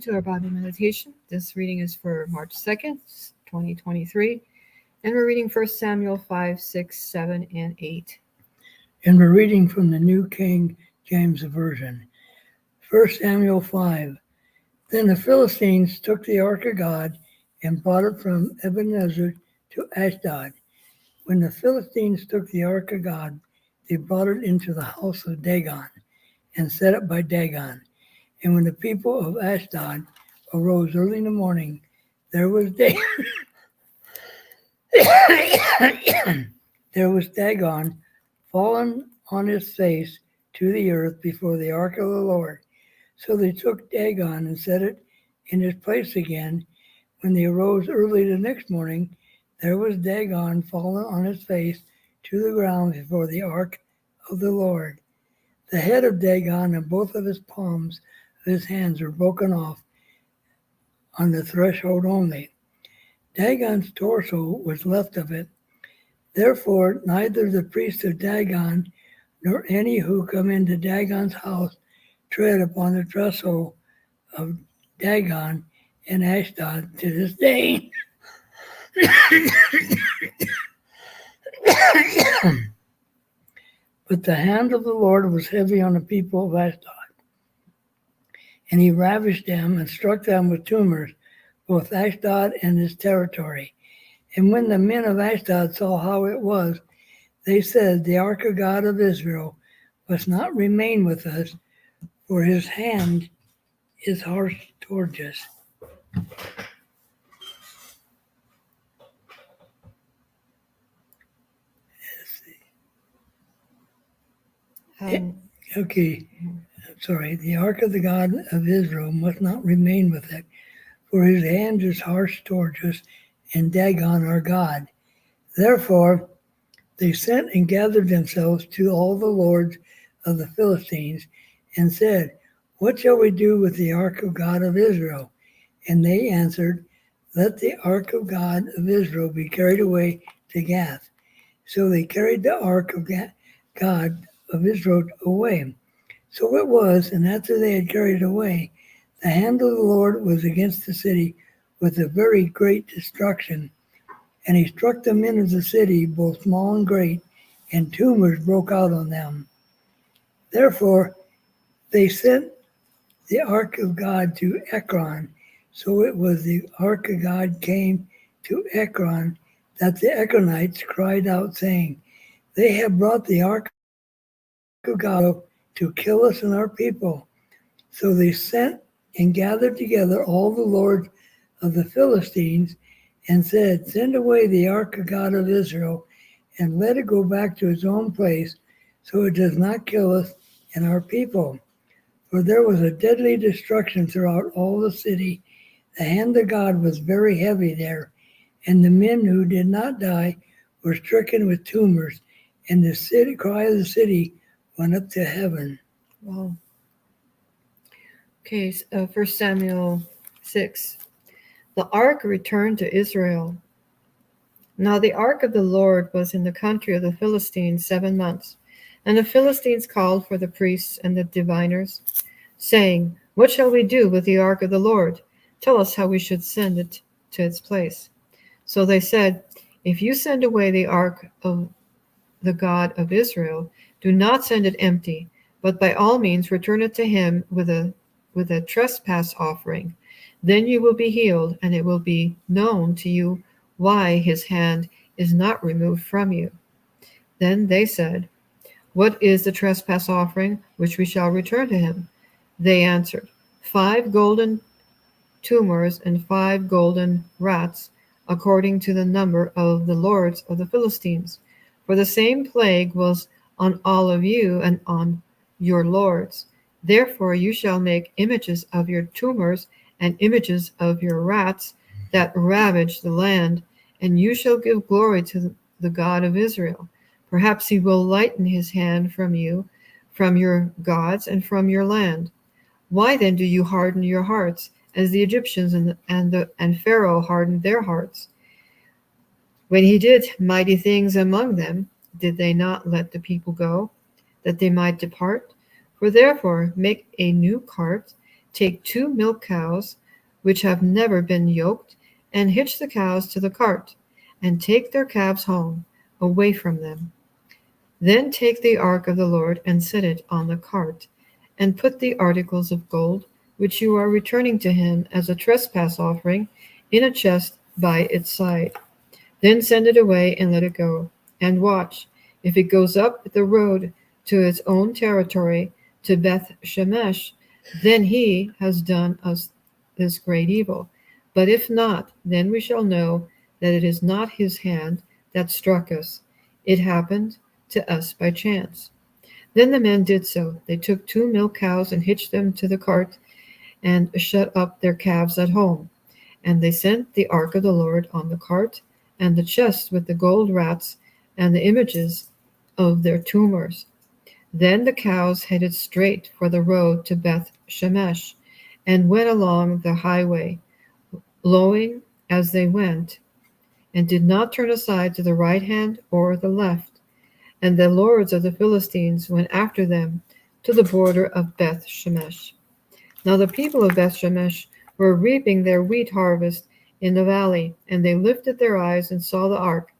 to our Bible meditation. This reading is for March 2nd, 2023, and we're reading 1 Samuel 5, 6, 7, and 8. And we're reading from the New King James Version. 1 Samuel 5. Then the Philistines took the ark of God and brought it from Ebenezer to Ashdod. When the Philistines took the ark of God, they brought it into the house of Dagon and set it by Dagon. And when the people of Ashdod arose early in the morning, there was Dagon fallen on his face to the earth before the ark of the Lord. So they took Dagon and set it in his place again. When they arose early the next morning, there was Dagon fallen on his face to the ground before the ark of the Lord. The head of Dagon and both of his palms of his hands were broken off on the threshold only. Dagon's torso was left of it. Therefore, neither the priest of Dagon nor any who come into Dagon's house tread upon the threshold of Dagon in Ashdod to this day. But the hand of the Lord was heavy on the people of Ashdod, and he ravished them and struck them with tumors, both Ashdod and his territory. And when the men of Ashdod saw how it was, they said, the ark of God of Israel must not remain with us, for his hand is harsh towards us. The ark of the God of Israel must not remain with it, for his hand is harsh towards us, and Dagon our God. Therefore they sent and gathered themselves to all the lords of the Philistines, and said, what shall we do with the ark of God of Israel? And they answered, let the ark of God of Israel be carried away to Gath. So they carried the ark of God of Israel away. So it was, and after they had carried it away, the hand of the Lord was against the city with a very great destruction. And he struck the men of the city, both small and great, and tumors broke out on them. Therefore they sent the ark of God to Ekron. So it was the ark of God came to Ekron, that the Ekronites cried out, saying, they have brought the ark of God to kill us and our people. So they sent and gathered together all the lords of the Philistines and said, send away the ark of God of Israel and let it go back to its own place, so it does not kill us and our people. For there was a deadly destruction throughout all the city. The hand of God was very heavy there, and the men who did not die were stricken with tumors, and the cry of the city went up to heaven. Wow. Okay, 1 Samuel 6. The ark returned to Israel. Now the ark of the Lord was in the country of the Philistines 7 months. And the Philistines called for the priests and the diviners, saying, what shall we do with the ark of the Lord? Tell us how we should send it to its place. So they said, if you send away the ark of the God of Israel, do not send it empty, but by all means return it to him with a trespass offering. Then you will be healed, and it will be known to you why his hand is not removed from you. Then they said, what is the trespass offering which we shall return to him? They answered, 5 golden tumors and 5 golden rats, according to the number of the lords of the Philistines. For the same plague was on all of you and on your lords. Therefore you shall make images of your tumors and images of your rats that ravage the land, and you shall give glory to the God of Israel. Perhaps he will lighten his hand from you, from your gods, and from your land. Why then do you harden your hearts, as the Egyptians and Pharaoh hardened their hearts? When he did mighty things among them, did they not let the people go, that they might depart? For therefore make a new cart, take 2 milk cows, which have never been yoked, and hitch the cows to the cart, and take their calves home, away from them. Then take the ark of the Lord and set it on the cart, and put the articles of gold, which you are returning to him as a trespass offering, in a chest by its side. Then send it away and let it go, and watch. If it goes up the road to its own territory, to Beth Shemesh, then he has done us this great evil. But if not, then we shall know that it is not his hand that struck us. It happened to us by chance. Then the men did so. They took 2 milk cows and hitched them to the cart and shut up their calves at home. And they sent the ark of the Lord on the cart, and the chest with the gold rats and the images of their tumors. Then the cows headed straight for the road to Beth Shemesh, and went along the highway, lowing as they went, and did not turn aside to the right hand or the left. And the lords of the Philistines went after them to the border of Beth Shemesh. Now the people of Beth Shemesh were reaping their wheat harvest in the valley, and they lifted their eyes and saw the ark,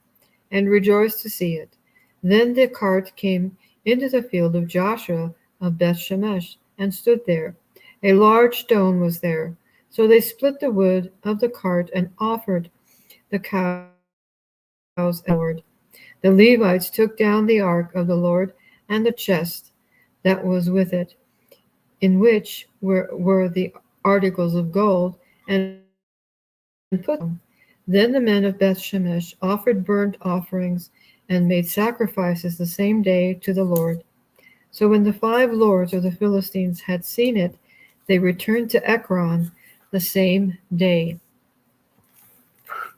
and rejoiced to see it. Then the cart came into the field of Joshua of Beth Shemesh, and stood there. A large stone was there. So they split the wood of the cart and offered the cows and the Lord. The Levites took down the ark of the Lord and the chest that was with it, in which were the articles of gold, and put them. Then the men of Beth Shemesh offered burnt offerings and made sacrifices the same day to the Lord. So when the 5 lords of the Philistines had seen it, they returned to Ekron the same day.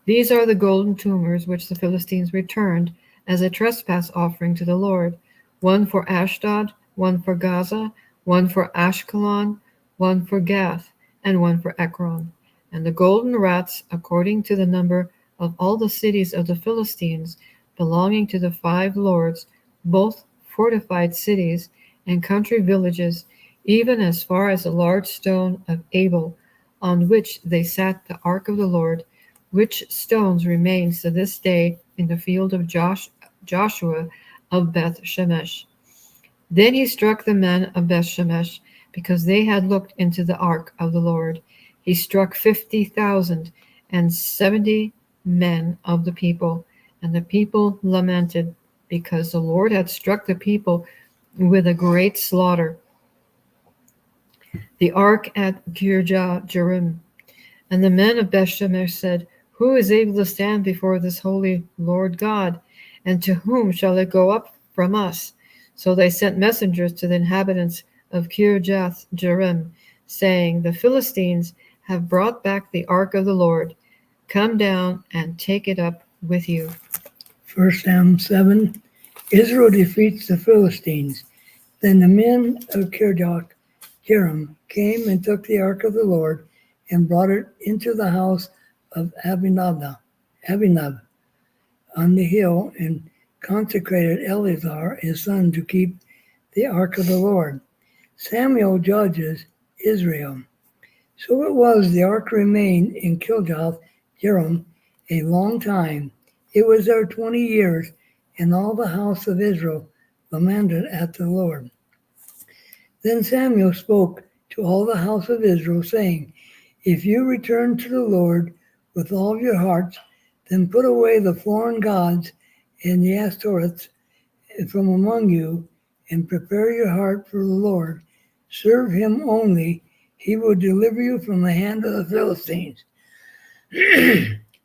These are the golden tumors which the Philistines returned as a trespass offering to the Lord, 1 for Ashdod, 1 for Gaza, 1 for Ashkelon, 1 for Gath, and 1 for Ekron. And the golden rats, according to the number of all the cities of the Philistines, belonging to the 5 lords, both fortified cities and country villages, even as far as the large stone of Abel, on which they sat the ark of the Lord, which stones remains to this day in the field of Joshua of Beth Shemesh. Then he struck the men of Beth Shemesh, because they had looked into the ark of the Lord. He struck 50,070 men of the people, and the people lamented, because the Lord had struck the people with a great slaughter. The ark at Kirjath-jearim. And the men of Beth Shemesh said, Who is able to stand before this holy Lord God? And to whom shall it go up from us? So they sent messengers to the inhabitants of Kirjath-jearim, saying, The Philistines have brought back the ark of the Lord. Come down and take it up with you. 1 Samuel 7, Israel defeats the Philistines. Then the men of Kirjath-jearim came and took the ark of the Lord and brought it into the house of Abinadab on the hill, and consecrated Eleazar his son to keep the ark of the Lord. Samuel judges Israel. So it was, the ark remained in Kirjath-jearim a long time. It was there 20 years, and all the house of Israel lamented at the Lord. Then Samuel spoke to all the house of Israel, saying, If you return to the Lord with all your hearts, then put away the foreign gods and the Ashtoreths from among you, and prepare your heart for the Lord. Serve him only. He will deliver you from the hand of the Philistines.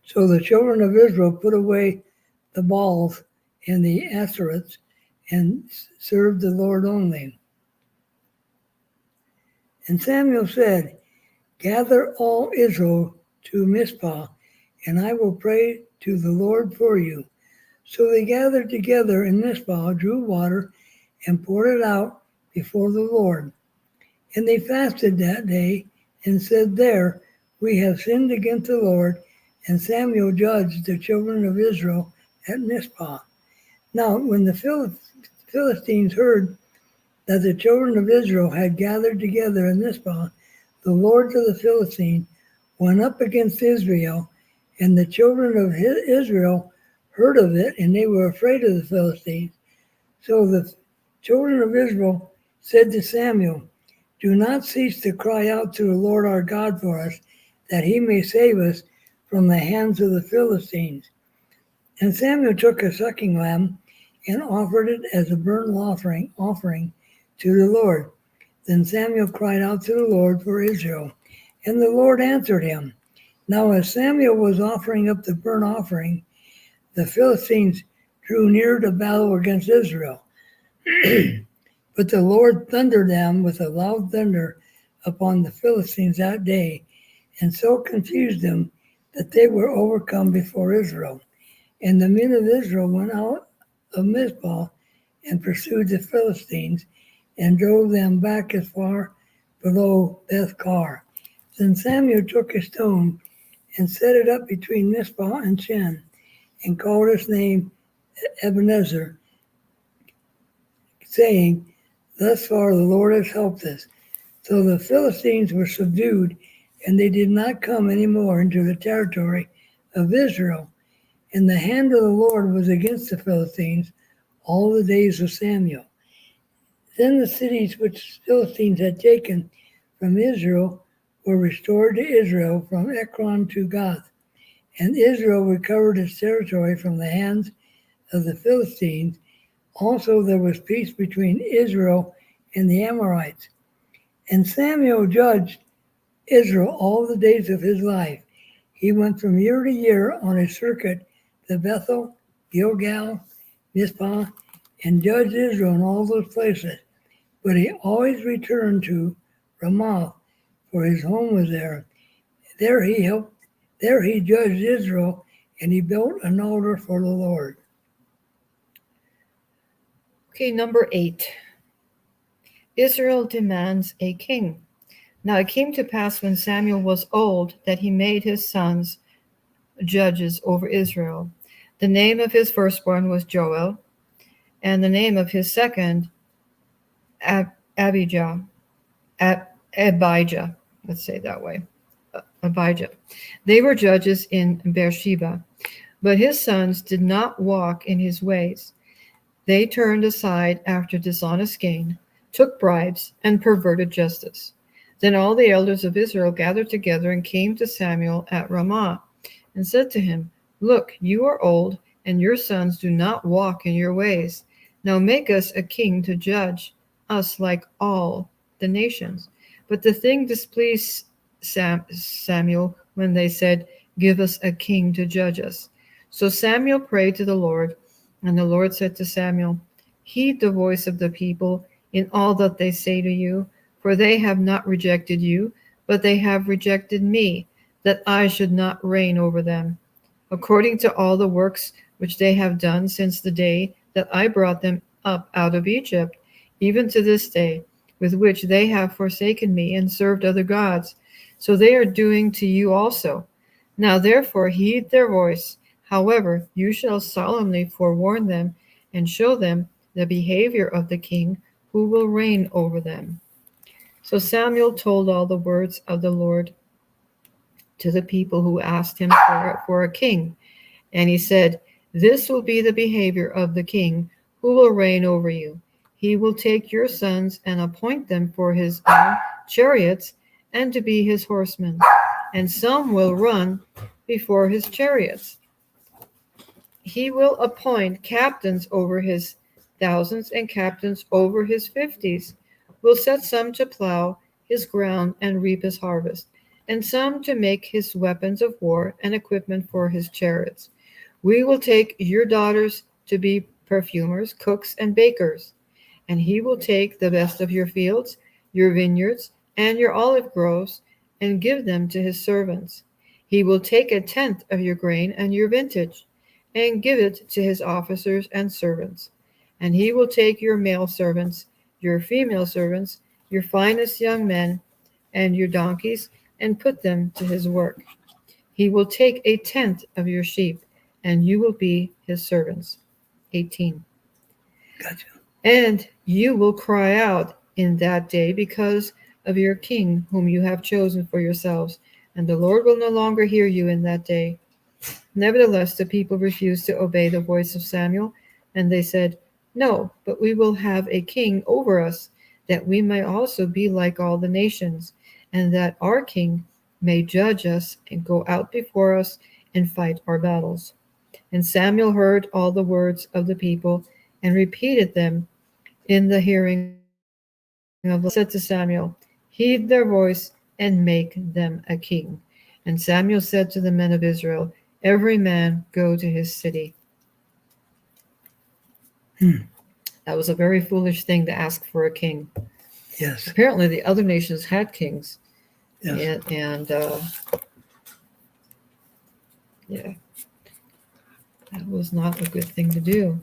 So the children of Israel put away the Baals and the Ashtoreths and served the Lord only. And Samuel said, Gather all Israel to Mizpah, and I will pray to the Lord for you. So they gathered together in Mizpah, drew water, and poured it out before the Lord. And they fasted that day, and said, There we have sinned against the Lord. And Samuel judged the children of Israel at Mizpah. Now when the Philistines heard that the children of Israel had gathered together in Mizpah, the lords of the Philistines went up against Israel, and the children of Israel heard of it, and they were afraid of the Philistines. So the children of Israel said to Samuel, "Do not cease to cry out to the Lord our God for us, that he may save us from the hands of the Philistines." And Samuel took a sucking lamb and offered it as a burnt offering to the Lord. Then Samuel cried out to the Lord for Israel, and the Lord answered him. Now as Samuel was offering up the burnt offering, the Philistines drew near to battle against Israel. But the Lord thundered them with a loud thunder upon the Philistines that day, and so confused them that they were overcome before Israel. And the men of Israel went out of Mizpah and pursued the Philistines and drove them back as far below Beth-car. Then Samuel took a stone and set it up between Mizpah and Shen, and called his name Ebenezer, saying, "Thus far the Lord has helped us." So the Philistines were subdued, and they did not come any more into the territory of Israel. And the hand of the Lord was against the Philistines all the days of Samuel. Then the cities which the Philistines had taken from Israel were restored to Israel from Ekron to Gath. And Israel recovered its territory from the hands of the Philistines. Also there was peace between Israel and the Amorites. And Samuel judged Israel all the days of his life. He went from year to year on a circuit to Bethel, Gilgal, Mizpah, and judged Israel in all those places. But he always returned to Ramoth, for his home was there. There he judged Israel, and he built an altar for the Lord. Okay, number 8. Israel demands a king. Now it came to pass when Samuel was old that he made his sons judges over Israel. The name of his firstborn was Joel, and the name of his second, Abijah. Let's say it that way. Abijah. They were judges in Beersheba, but his sons did not walk in his ways. They turned aside after dishonest gain, took bribes, and perverted justice. Then all the elders of Israel gathered together and came to Samuel at Ramah and said to him, "Look, you are old, and your sons do not walk in your ways. Now make us a king to judge us like all the nations." But the thing displeased Samuel when they said, "Give us a king to judge us." So Samuel prayed to the Lord, and the Lord said to Samuel, "Heed the voice of the people in all that they say to you, for they have not rejected you, but they have rejected me, that I should not reign over them, according to all the works which they have done since the day that I brought them up out of Egypt, even to this day, with which they have forsaken me and served other gods. So they are doing to you also. Now therefore heed their voice. However, you shall solemnly forewarn them and show them the behavior of the king who will reign over them." So Samuel told all the words of the Lord to the people who asked him for a king. And he said, "This will be the behavior of the king who will reign over you. He will take your sons and appoint them for his own chariots and to be his horsemen, and some will run before his chariots. He will appoint captains over his thousands and captains over his 50s, will set some to plow his ground and reap his harvest, and some to make his weapons of war and equipment for his chariots. We will take your daughters to be perfumers, cooks, and bakers, and he will take the best of your fields, your vineyards, and your olive groves, and give them to his servants. He will take a tenth of your grain and your vintage, and give it to his officers and servants. And he will take your male servants, your female servants, your finest young men, and your donkeys, and put them to his work. He will take a tenth of your sheep, and you will be his servants." 18. Gotcha. "And you will cry out in that day because of your king, whom you have chosen for yourselves, and the Lord will no longer hear you in that day." Nevertheless, the people refused to obey the voice of Samuel, and they said, "No, but we will have a king over us, that we may also be like all the nations, and that our king may judge us and go out before us and fight our battles." And Samuel heard all the words of the people and repeated them in the hearing of the Lord. Said to Samuel, "Heed their voice and make them a king." And Samuel said to the men of Israel, "Every man go to his city." That was a very foolish thing to ask for a king. Yes. Apparently, the other nations had kings. Yes. And yeah, that was not a good thing to do.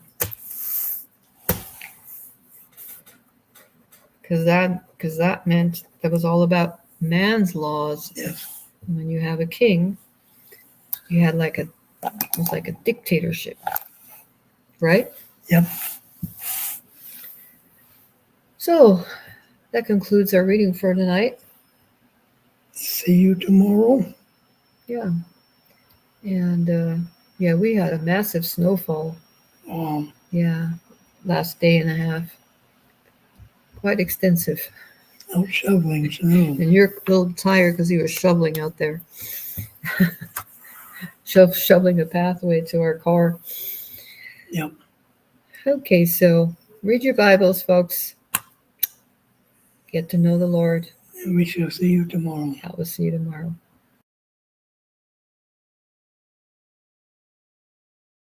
Because that meant that was all about man's laws. Yes. When you have a king, you had it was like a dictatorship, right? Yep. So that concludes our reading for tonight. See you tomorrow. Yeah. And yeah, we had a massive snowfall. Yeah, last day and a half. Quite extensive. Out shoveling snow. And you're a little tired because you were shoveling out there. Shoveling a pathway to our car. Yep. Okay, so read your Bibles, folks. Get to know the Lord. And we shall see you tomorrow. I will see you tomorrow.